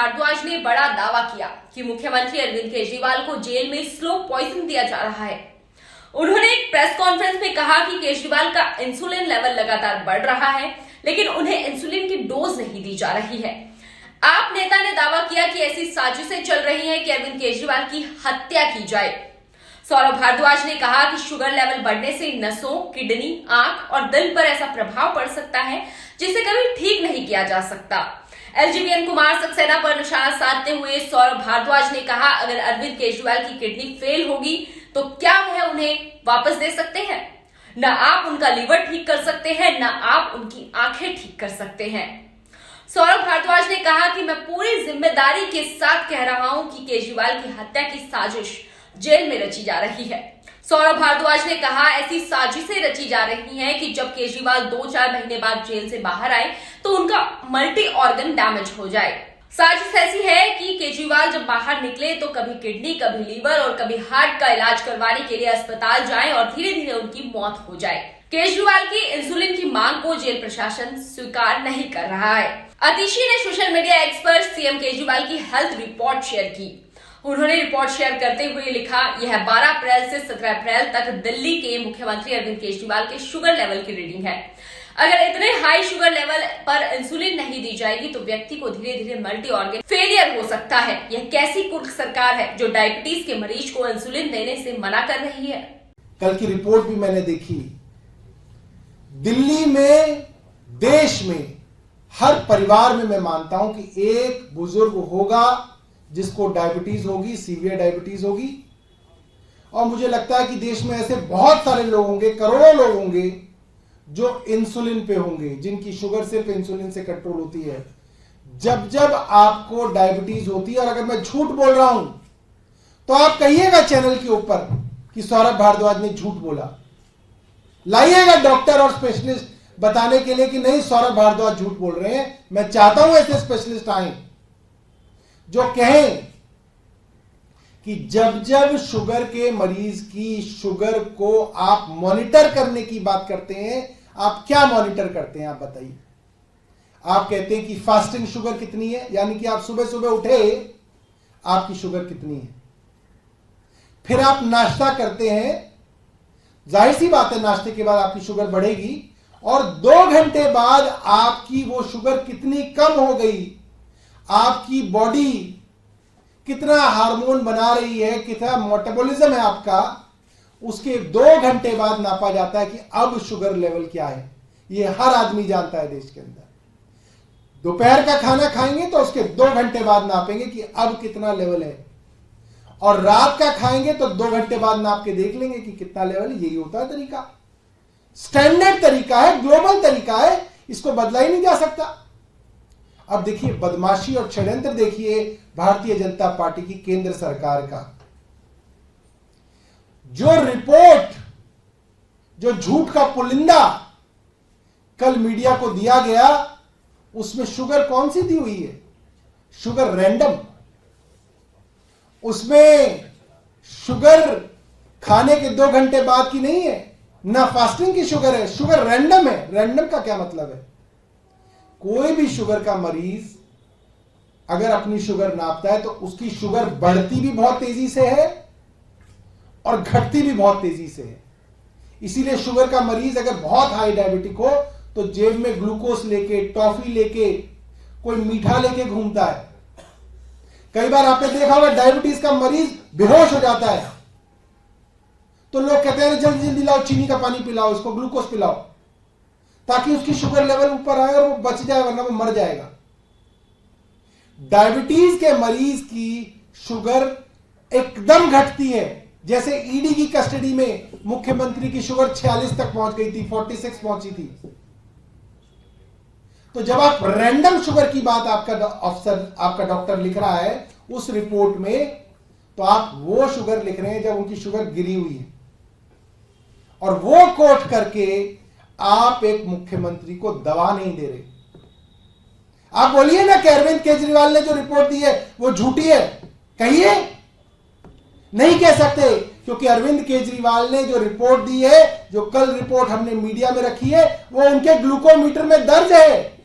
भारद्वाज ने बड़ा दावा किया कि मुख्यमंत्री अरविंद केजरीवाल को जेल में स्लो पॉइजन दिया जा रहा है। उन्होंने एक प्रेस कॉन्फ्रेंस में कहा कि केजरीवाल का इंसुलिन लेवल लगातार बढ़ रहा है, लेकिन उन्हें इंसुलिन की डोज नहीं दी जा रही है। आप नेता ने दावा किया कि ऐसी साजिशें चल रही हैं कि अरविंद केजरीवाल की हत्या की जाए। सौरभ भारद्वाज ने कहा कि शुगर लेवल बढ़ने से नसों, किडनी, आंख और दिल पर ऐसा प्रभाव पड़ सकता है जिसे कभी ठीक नहीं किया जा सकता। एलजीबीएन कुमार सक्सेना पर निशाना साधते हुए सौरभ भारद्वाज ने कहा, अगर अरविंद केजरीवाल की किडनी फेल होगी तो क्या वह उन्हें वापस दे सकते हैं? न आप उनका लीवर ठीक कर सकते हैं, न आप उनकी आंखें ठीक कर सकते हैं। सौरभ भारद्वाज ने कहा कि मैं पूरी जिम्मेदारी के साथ कह रहा हूं कि केजरीवाल की हत्या की साजिश जेल में रची जा रही है। सौरभ भारद्वाज ने कहा, ऐसी साजिशें रची जा रही हैं कि जब केजरीवाल 2-4 महीने बाद जेल से बाहर आए तो उनका मल्टी ऑर्गन डैमेज हो जाए। साजिश ऐसी है कि केजरीवाल जब बाहर निकले तो कभी किडनी, कभी लीवर और कभी हार्ट का इलाज करवाने के लिए अस्पताल जाएं और धीरे धीरे उनकी मौत हो जाए। केजरीवाल की इंसुलिन की मांग को जेल प्रशासन स्वीकार नहीं कर रहा है। अतिशी ने सोशल मीडिया एक्स पर सीएम केजरीवाल की हेल्थ रिपोर्ट शेयर की। उन्होंने रिपोर्ट शेयर करते हुए लिखा, यह 12 अप्रैल से 17 अप्रैल तक दिल्ली के मुख्यमंत्री अरविंद केजरीवाल के शुगर लेवल की रीडिंग है। अगर इतने हाई शुगर लेवल पर इंसुलिन नहीं दी जाएगी तो व्यक्ति को धीरे धीरे मल्टी ऑर्गन फेलियर हो सकता है। यह कैसी कुर्क सरकार है जो डायबिटीज के मरीज को इंसुलिन देने से मना कर रही है। कल की रिपोर्ट भी मैंने देखी। दिल्ली में, देश में हर परिवार में मैं मानता हूं कि एक बुजुर्ग होगा जिसको डायबिटीज होगी, सीवियर डायबिटीज होगी। और मुझे लगता है कि देश में ऐसे बहुत सारे लोग होंगे, करोड़ों लोग होंगे जो इंसुलिन पे होंगे, जिनकी शुगर सिर्फ इंसुलिन से कंट्रोल होती है। जब जब आपको डायबिटीज होती है, और अगर मैं झूठ बोल रहा हूं तो आप कहिएगा चैनल के ऊपर कि सौरभ भारद्वाज ने झूठ बोला। लाइएगा डॉक्टर और स्पेशलिस्ट बताने के लिए कि नहीं, सौरभ भारद्वाज झूठ बोल रहे हैं। मैं चाहता हूं ऐसे स्पेशलिस्ट आए जो कहें कि जब जब शुगर के मरीज की शुगर को आप मॉनिटर करने की बात करते हैं, आप क्या मॉनिटर करते हैं? आप बताइए। आप कहते हैं कि फास्टिंग शुगर कितनी है, यानी कि आप सुबह सुबह उठे, आपकी शुगर कितनी है। फिर आप नाश्ता करते हैं, जाहिर सी बात है नाश्ते के बाद आपकी शुगर बढ़ेगी, और 2 घंटे बाद आपकी वो शुगर कितनी कम हो गई, आपकी बॉडी कितना हार्मोन बना रही है, कितना मेटाबॉलिज्म है आपका, उसके 2 घंटे बाद नापा जाता है कि अब शुगर लेवल क्या है। ये हर आदमी जानता है देश के अंदर। दोपहर का खाना खाएंगे तो उसके 2 घंटे बाद नापेंगे कि अब कितना लेवल है, और रात का खाएंगे तो 2 घंटे बाद नाप के देख लेंगे कि कितना लेवल है। यही होता है तरीका, स्टैंडर्ड तरीका है, ग्लोबल तरीका है, इसको बदला ही नहीं जा सकता। अब देखिए बदमाशी और षड्यंत्र देखिए भारतीय जनता पार्टी की केंद्र सरकार का। जो रिपोर्ट, जो झूठ का पुलिंदा कल मीडिया को दिया गया, उसमें शुगर कौन सी दी हुई है? Sugar random. उसमें शुगर खाने के 2 घंटे बाद की नहीं है, ना फास्टिंग की शुगर है, शुगर रैंडम है। रैंडम का क्या मतलब है? कोई भी शुगर का मरीज अगर अपनी शुगर नापता है तो उसकी शुगर बढ़ती भी बहुत तेजी से है और घटती भी बहुत तेजी से है। इसीलिए शुगर का मरीज अगर बहुत हाई डायबिटिक हो तो जेब में ग्लूकोज लेके, टॉफी लेके, कोई मीठा लेके घूमता है। कई बार आपने देखा होगा डायबिटीज का मरीज बेहोश हो जाता है तो लोग कहते हैं जल्दी जल्दी लाओ, चीनी का पानी पिलाओ, इसको ग्लूकोज पिलाओ, ताकि उसकी शुगर लेवल ऊपर आए और वो बच जाए, वरना वो मर जाएगा। डायबिटीज के मरीज की शुगर एकदम घटती है। जैसे ईडी की कस्टडी में मुख्यमंत्री की शुगर 46 तक पहुंच गई थी, 46 पहुंची थी। तो जब आप रैंडम शुगर की बात आपका डॉक्टर लिख रहा है उस रिपोर्ट में, तो आप वो शुगर लिख रहे हैं जब उनकी शुगर गिरी हुई है, और वो कोट करके आप एक मुख्यमंत्री को दवा नहीं दे रहे। आप बोलिए ना कि अरविंद केजरीवाल ने जो रिपोर्ट दी है वो झूठी है, कहिए। नहीं कह सकते, क्योंकि अरविंद केजरीवाल ने जो रिपोर्ट दी है, जो कल रिपोर्ट हमने मीडिया में रखी है, वो उनके ग्लूकोमीटर में दर्ज है।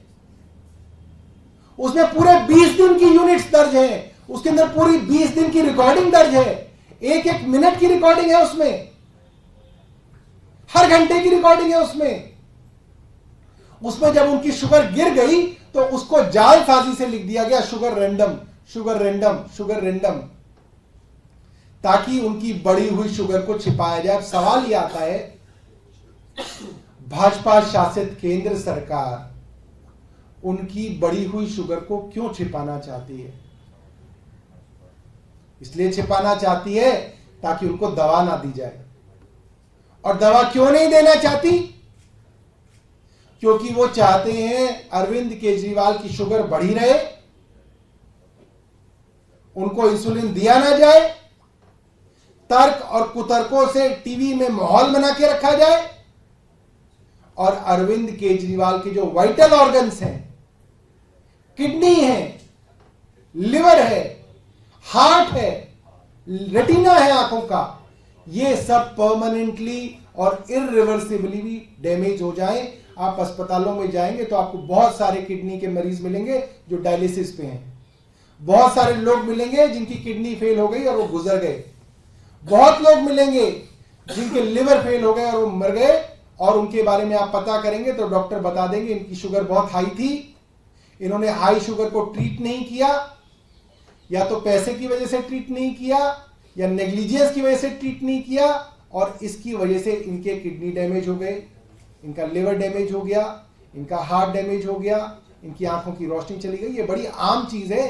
उसमें पूरे 20 दिन की यूनिट्स दर्ज हैं, उसके अंदर पूरी 20 दिन की रिकॉर्डिंग दर्ज है, एक एक मिनट की रिकॉर्डिंग है उसमें, हर घंटे की रिकॉर्डिंग है उसमें जब उनकी शुगर गिर गई तो उसको जालसाजी से लिख दिया गया sugar random, sugar random, sugar random, ताकि उनकी बढ़ी हुई शुगर को छिपाया जाए। अब सवाल यह आता है, भाजपा शासित केंद्र सरकार उनकी बढ़ी हुई शुगर को क्यों छिपाना चाहती है? इसलिए छिपाना चाहती है ताकि उनको दवा ना दी जाए। और दवा क्यों नहीं देना चाहती? क्योंकि वो चाहते हैं अरविंद केजरीवाल की शुगर बढ़ी रहे, उनको इंसुलिन दिया ना जाए, तर्क और कुतर्कों से टीवी में माहौल बना के रखा जाए, और अरविंद केजरीवाल के जो वाइटल ऑर्गन्स हैं, किडनी है, लिवर है, हार्ट है, रेटिना है आंखों का, ये सब परमानेंटली और इरिवर्सिबली भी डैमेज हो जाएं। आप अस्पतालों में जाएंगे तो आपको बहुत सारे किडनी के मरीज मिलेंगे जो डायलिसिस पे हैं, बहुत सारे लोग मिलेंगे जिनकी किडनी फेल हो गई और वो गुजर गए, बहुत लोग मिलेंगे जिनके लिवर फेल हो गए और वो मर गए, और उनके बारे में आप पता करेंगे तो डॉक्टर बता देंगे इनकी शुगर बहुत हाई थी, इन्होंने हाई शुगर को ट्रीट नहीं किया, या तो पैसे की वजह से ट्रीट नहीं किया, या नेग्लिजेंस की वजह से ट्रीट नहीं किया, और इसकी वजह से इनके किडनी डैमेज हो गए, इनका लिवर डैमेज हो गया, इनका हार्ट डैमेज हो गया, इनकी आंखों की रोशनी चली गई। ये बड़ी आम चीज है,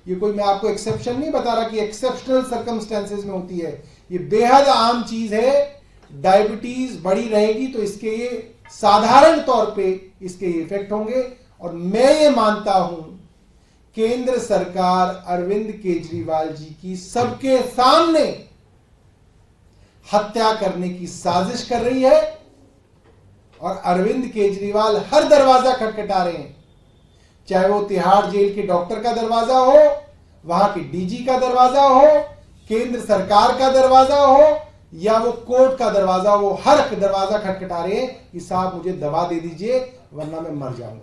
ये कोई मैं आपको एक्सेप्शन नहीं बता रहा कि एक्सेप्शनल सर्कमस्टेंसेस में होती है, ये बेहद आम चीज है। डायबिटीज बढ़ी रहेगी तो इसके ये साधारण तौर पे इसके इफेक्ट होंगे, और मैं ये मानता हूं केंद्र सरकार अरविंद केजरीवाल जी की सबके सामने हत्या करने की साजिश कर रही है, और अरविंद केजरीवाल हर दरवाजा खटखटा रहे हैं, चाहे वो तिहाड़ जेल के डॉक्टर का दरवाजा हो, वहां के डीजी का दरवाजा हो, केंद्र सरकार का दरवाजा हो, या वो कोर्ट का दरवाजा हो, वो हर दरवाजा खटखटा रहे हैं कि साहब मुझे दवा दे दीजिए वरना मैं मर जाऊंगा।